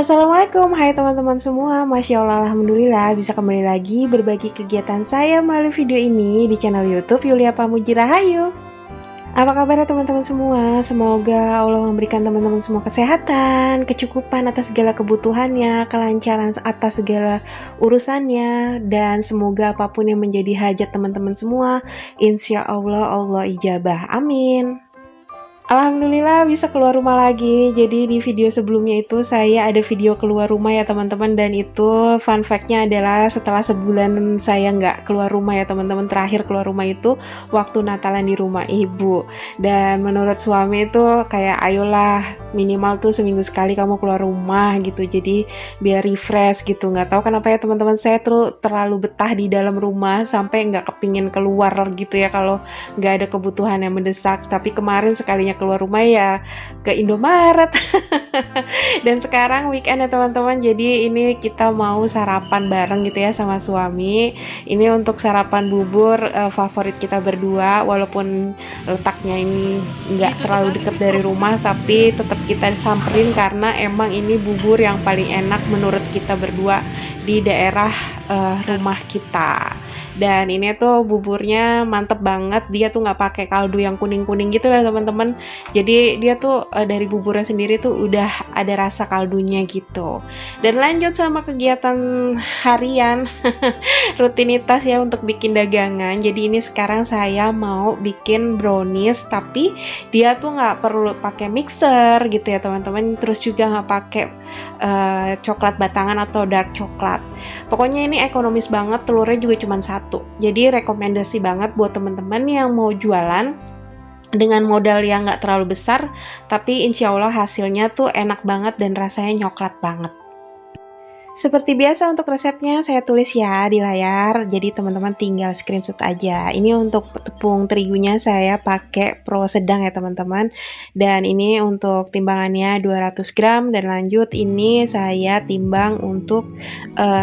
Assalamualaikum, hai teman-teman semua. Masya Allah, Alhamdulillah bisa kembali lagi berbagi kegiatan saya melalui video ini di channel YouTube Yulia Pamuji Rahayu. Apa kabar teman-teman semua? Semoga Allah memberikan teman-teman semua kesehatan, kecukupan atas segala kebutuhannya, kelancaran atas segala urusannya, dan semoga apapun yang menjadi hajat teman-teman semua, insya Allah Allah ijabah. Amin. Alhamdulillah bisa keluar rumah lagi. Jadi di video sebelumnya itu saya ada video keluar rumah ya teman-teman. Dan itu fun fact-nya adalah setelah sebulan saya nggak keluar rumah ya teman-teman. Terakhir keluar rumah itu waktu Natalan di rumah ibu. Dan menurut suami itu kayak ayolah minimal tuh seminggu sekali kamu keluar rumah gitu. Jadi biar refresh gitu. Nggak tahu kenapa ya teman-teman, saya tuh terlalu betah di dalam rumah sampai nggak kepingin keluar gitu ya kalau nggak ada kebutuhan yang mendesak. Tapi kemarin sekalinya keluar rumah ya ke Indomaret. Dan sekarang weekend ya teman-teman, jadi ini kita mau sarapan bareng gitu ya sama suami. Ini untuk sarapan bubur favorit kita berdua, walaupun letaknya ini nggak terlalu dekat dari rumah, tapi tetap kita samperin karena emang ini bubur yang paling enak menurut kita berdua di daerah rumah kita. Dan ini tuh buburnya mantep banget, dia tuh nggak pakai kaldu yang kuning-kuning gitu lah teman-teman. Jadi dia tuh dari buburnya sendiri tuh udah ada rasa kaldunya gitu. Dan lanjut sama kegiatan harian rutinitas ya untuk bikin dagangan. Jadi ini sekarang saya mau bikin brownies, tapi dia tuh nggak perlu pakai mixer gitu ya teman-teman. Terus juga nggak pakai coklat batangan atau dark coklat. Pokoknya ini ekonomis banget, telurnya juga cuma satu. Jadi rekomendasi banget buat teman-teman yang mau jualan dengan modal yang nggak terlalu besar, tapi insya Allah hasilnya tuh enak banget dan rasanya nyoklat banget. Seperti biasa untuk resepnya saya tulis ya di layar, jadi teman-teman tinggal screenshot aja. Ini untuk tepung terigunya saya pakai pro sedang ya teman-teman. Dan ini untuk timbangannya 200 gram dan lanjut ini saya timbang untuk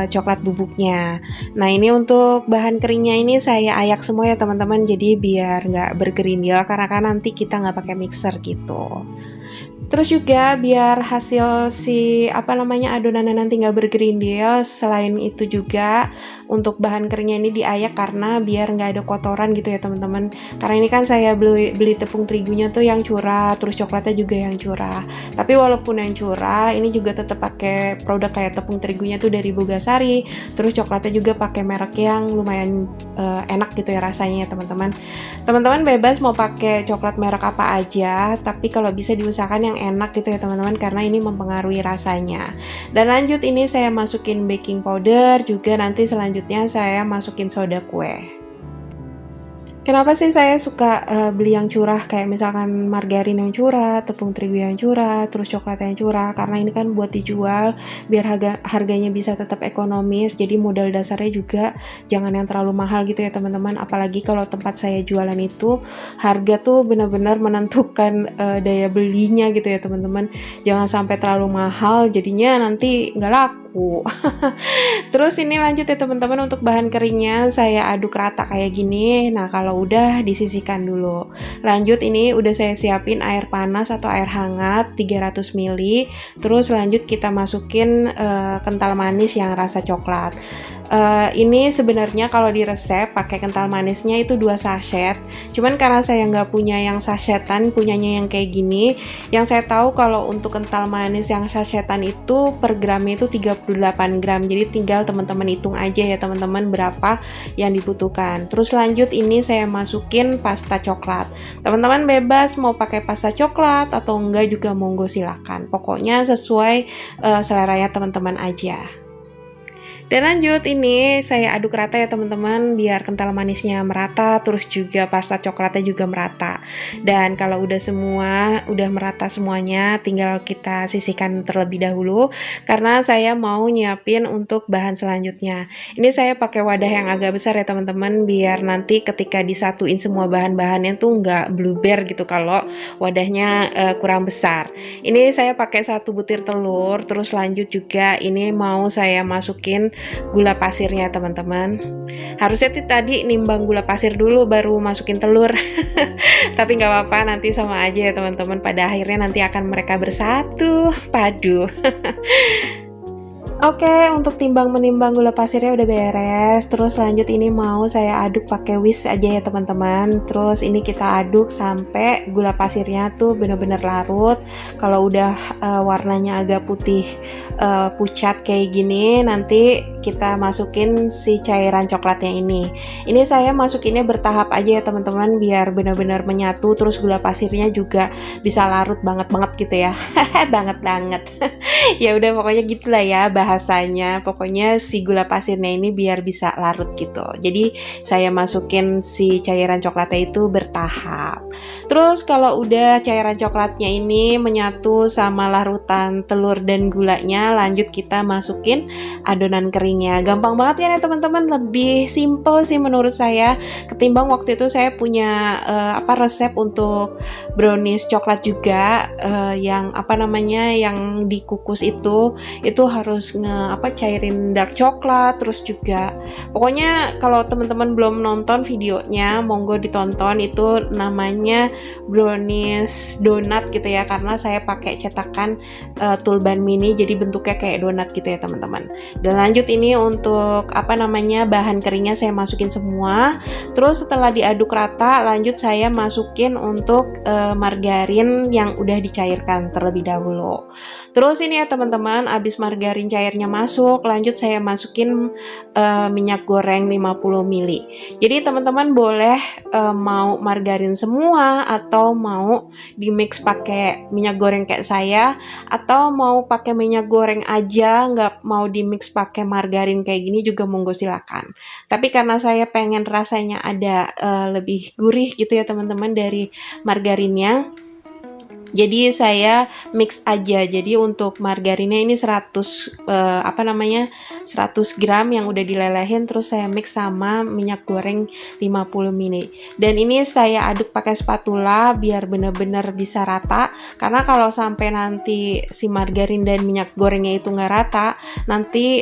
coklat bubuknya. Nah ini untuk bahan keringnya ini saya ayak semua ya teman-teman, jadi biar nggak bergerindil karena kan nanti kita nggak pakai mixer gitu. Terus juga biar hasil si adonannya nanti nggak bergerindil. Selain itu juga untuk bahan keringnya ini diayak karena biar nggak ada kotoran gitu ya teman-teman. Karena ini kan saya beli tepung terigunya tuh yang curah, terus coklatnya juga yang curah. Tapi walaupun yang curah, ini juga tetap pakai produk kayak tepung terigunya tuh dari Bogasari. Terus coklatnya juga pakai merek yang lumayan enak gitu ya rasanya ya teman-teman. Teman-teman bebas mau pakai coklat merek apa aja, tapi kalau bisa diusahakan yang enak gitu ya teman-teman karena ini mempengaruhi rasanya. Dan lanjut ini saya masukin baking powder, juga nanti selanjutnya saya masukin soda kue. Kenapa sih saya suka beli yang curah, kayak misalkan margarin yang curah, tepung terigu yang curah, terus coklat yang curah, karena ini kan buat dijual biar harganya bisa tetap ekonomis. Jadi modal dasarnya juga jangan yang terlalu mahal gitu ya teman-teman. Apalagi kalau tempat saya jualan itu harga tuh benar-benar menentukan daya belinya gitu ya teman-teman. Jangan sampai terlalu mahal jadinya nanti nggak laku. Terus ini lanjut ya teman-teman, untuk bahan keringnya saya aduk rata kayak gini. Nah kalau udah disisihkan dulu. Lanjut ini udah saya siapin air panas atau air hangat 300 ml. Terus lanjut kita masukin kental manis yang rasa coklat. Ini sebenarnya kalau di resep pakai kental manisnya itu 2 sachet. Cuman karena saya nggak punya yang sachetan, punyanya yang kayak gini. Yang saya tahu kalau untuk kental manis yang sachetan itu per gramnya itu 38 gram. Jadi tinggal teman-teman hitung aja ya teman-teman berapa yang dibutuhkan. Terus lanjut ini saya masukin pasta coklat. Teman-teman bebas mau pakai pasta coklat atau enggak juga monggo silakan. Pokoknya sesuai seleranya teman-teman aja. Dan lanjut ini saya aduk rata ya teman-teman biar kental manisnya merata, terus juga pasta coklatnya juga merata. Dan kalau udah merata semuanya, tinggal kita sisihkan terlebih dahulu karena saya mau nyiapin untuk bahan selanjutnya. Ini saya pakai wadah yang agak besar ya teman-teman biar nanti ketika disatuin semua bahan-bahannya tuh nggak bluber gitu kalau wadahnya kurang besar. Ini saya pakai 1 butir telur, terus lanjut juga ini mau saya masukin gula pasirnya teman-teman. Harusnya tadi nimbang gula pasir dulu baru masukin telur. Tapi nggak apa-apa, nanti sama aja ya teman-teman. Pada akhirnya nanti akan mereka bersatu padu. Oke, untuk timbang menimbang gula pasirnya udah beres. Terus lanjut ini mau saya aduk pakai whisk aja ya teman-teman. Terus ini kita aduk sampai gula pasirnya tuh bener-bener larut. Kalau udah warnanya agak putih pucat kayak gini, nanti kita masukin si cairan coklatnya ini. Ini saya masukinnya bertahap aja ya teman-teman, biar benar-benar menyatu. Terus gula pasirnya juga bisa larut banget-banget gitu ya. Banget-banget. Ya udah pokoknya gitulah ya bahasanya. Pokoknya si gula pasirnya ini biar bisa larut gitu. Jadi saya masukin si cairan coklatnya itu bertahap. Terus kalau udah cairan coklatnya ini menyatu sama larutan telur dan gulanya, lanjut kita masukin adonan keringnya. Gampang banget ya teman-teman, lebih simple sih menurut saya ketimbang waktu itu saya punya resep untuk brownies coklat juga yang yang dikukus itu harus cairin dark coklat. Terus juga pokoknya kalau teman-teman belum nonton videonya, monggo ditonton. Itu namanya brownies donat gitu ya, karena saya pakai cetakan tulban mini, jadi bentuknya kayak donat gitu ya teman-teman. Dan lanjut ini untuk bahan keringnya saya masukin semua. Terus setelah diaduk rata, lanjut saya masukin untuk margarin yang udah dicairkan terlebih dahulu. Terus ini ya teman-teman, abis margarin cairnya masuk, lanjut saya masukin minyak goreng 50 ml. Jadi teman-teman boleh mau margarin semua, atau mau di mix pakai minyak goreng kayak saya, atau mau pakai minyak goreng aja nggak mau di mix pakai margarin kayak gini juga monggo silakan. Tapi karena saya pengen rasanya ada lebih gurih gitu ya teman-teman dari margarinnya, jadi saya mix aja. Jadi untuk margarinnya ini 100 gram yang udah dilelehin, terus saya mix sama minyak goreng 50 ml. Dan ini saya aduk pakai spatula biar bener-bener bisa rata. Karena kalau sampai nanti si margarin dan minyak gorengnya itu nggak rata, nanti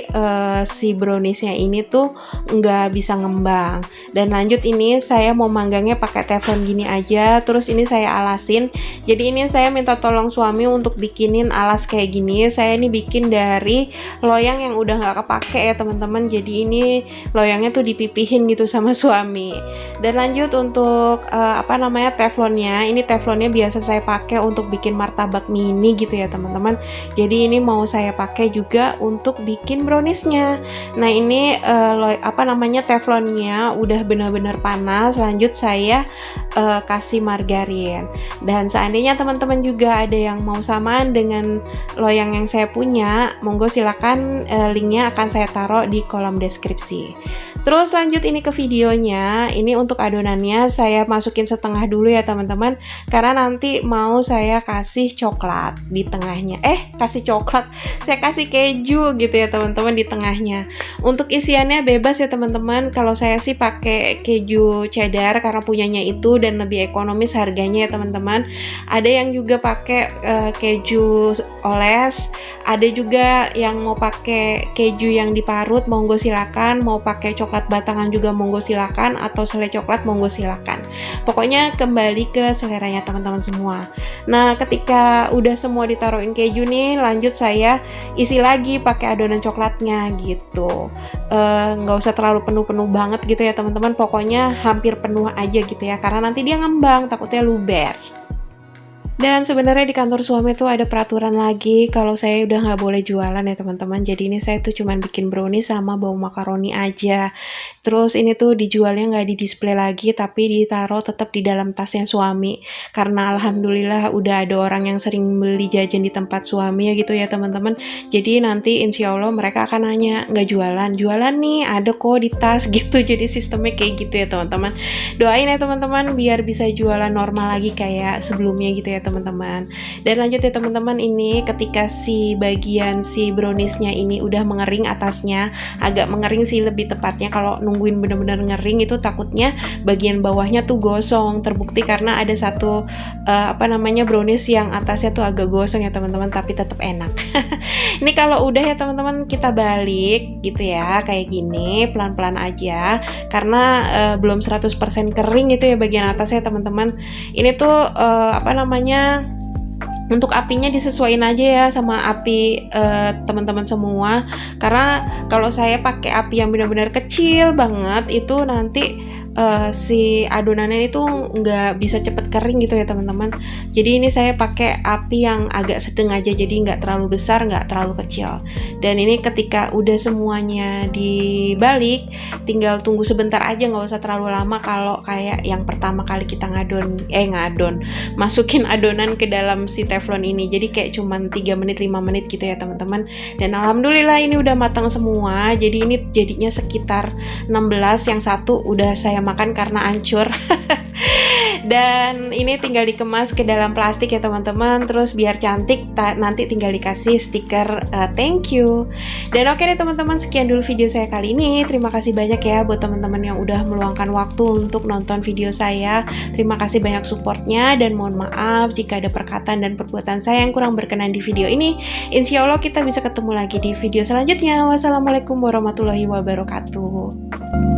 si browniesnya ini tuh nggak bisa ngembang. Dan lanjut ini saya mau manggangnya pakai teflon gini aja. Terus ini saya alasin. Jadi ini saya minta tolong suami untuk bikinin alas kayak gini. Saya ini bikin dari loyang yang udah nggak kepake ya teman-teman. Jadi ini loyangnya tuh dipipihin gitu sama suami. Dan lanjut untuk teflonnya. Ini teflonnya biasa saya pakai untuk bikin martabak mini gitu ya teman-teman. Jadi ini mau saya pakai juga untuk bikin browniesnya. Nah ini teflonnya udah benar-benar panas. Lanjut saya kasih margarin. Dan seandainya teman-teman juga ada yang mau samaan dengan loyang yang saya punya, monggo silakan, linknya akan saya taruh di kolom deskripsi. Terus lanjut ini ke videonya. Ini untuk adonannya saya masukin setengah dulu ya teman-teman, karena nanti mau saya kasih coklat di tengahnya. Kasih coklat, saya kasih keju gitu ya teman-teman di tengahnya. Untuk isiannya bebas ya teman-teman. Kalau saya sih pakai keju cheddar karena punyanya itu dan lebih ekonomis harganya ya teman-teman. Ada yang juga pakai keju oles, ada juga yang mau pakai keju yang diparut, monggo silakan. Mau pakai coklat batangan juga monggo silakan, atau selai coklat monggo silakan. Pokoknya kembali ke seleranya teman-teman semua. Nah ketika udah semua ditaruhin keju nih, lanjut saya isi lagi pakai adonan coklatnya gitu. Nggak usah terlalu penuh-penuh banget gitu ya teman-teman. Pokoknya hampir penuh aja gitu ya, karena nanti dia ngembang, takutnya luber. Dan sebenarnya di kantor suami tuh ada peraturan lagi kalau saya udah nggak boleh jualan ya teman-teman. Jadi ini saya tuh cuman bikin brownie sama bau makaroni aja. Terus ini tuh dijualnya nggak di display lagi, tapi ditaruh tetap di dalam tasnya suami. Karena alhamdulillah udah ada orang yang sering beli jajan di tempat suami ya gitu ya teman-teman. Jadi nanti insya Allah mereka akan nanya, nggak jualan? Jualan nih, ada kok di tas gitu. Jadi sistemnya kayak gitu ya teman-teman. Doain ya teman-teman biar bisa jualan normal lagi kayak sebelumnya gitu ya teman-teman. Dan lanjut ya teman-teman, ini ketika si bagian si browniesnya ini udah mengering atasnya, agak mengering sih lebih tepatnya. Kalau nungguin bener-bener ngering itu takutnya bagian bawahnya tuh gosong. Terbukti karena ada satu brownies yang atasnya tuh agak gosong ya teman-teman, tapi tetap enak. Ini kalau udah ya teman-teman, kita balik gitu ya, kayak gini pelan-pelan aja karena belum 100% kering itu ya bagian atasnya teman-teman. Ini tuh untuk apinya disesuaikan aja ya sama api teman-teman semua, karena kalau saya pakai api yang benar-benar kecil banget itu nanti si adonannya itu nggak bisa cepet kering gitu ya teman-teman. Jadi ini saya pakai api yang agak sedang aja, jadi nggak terlalu besar nggak terlalu kecil. Dan ini ketika udah semuanya dibalik, tinggal tunggu sebentar aja, nggak usah terlalu lama. Kalau kayak yang pertama kali kita masukin adonan ke dalam si teflon ini, jadi kayak cuman 3 menit 5 menit gitu ya teman-teman. Dan alhamdulillah ini udah matang semua, jadi ini jadinya sekitar 16, yang satu udah saya makan karena hancur. Dan ini tinggal dikemas ke dalam plastik ya teman-teman, terus biar cantik nanti tinggal dikasih stiker thank you. Dan oke deh teman-teman, sekian dulu video saya kali ini. Terima kasih banyak ya buat teman-teman yang udah meluangkan waktu untuk nonton video saya. Terima kasih banyak supportnya, dan mohon maaf jika ada perkataan dan perbuatan saya yang kurang berkenan di video ini. Insya Allah kita bisa ketemu lagi di video selanjutnya. Wassalamualaikum warahmatullahi wabarakatuh.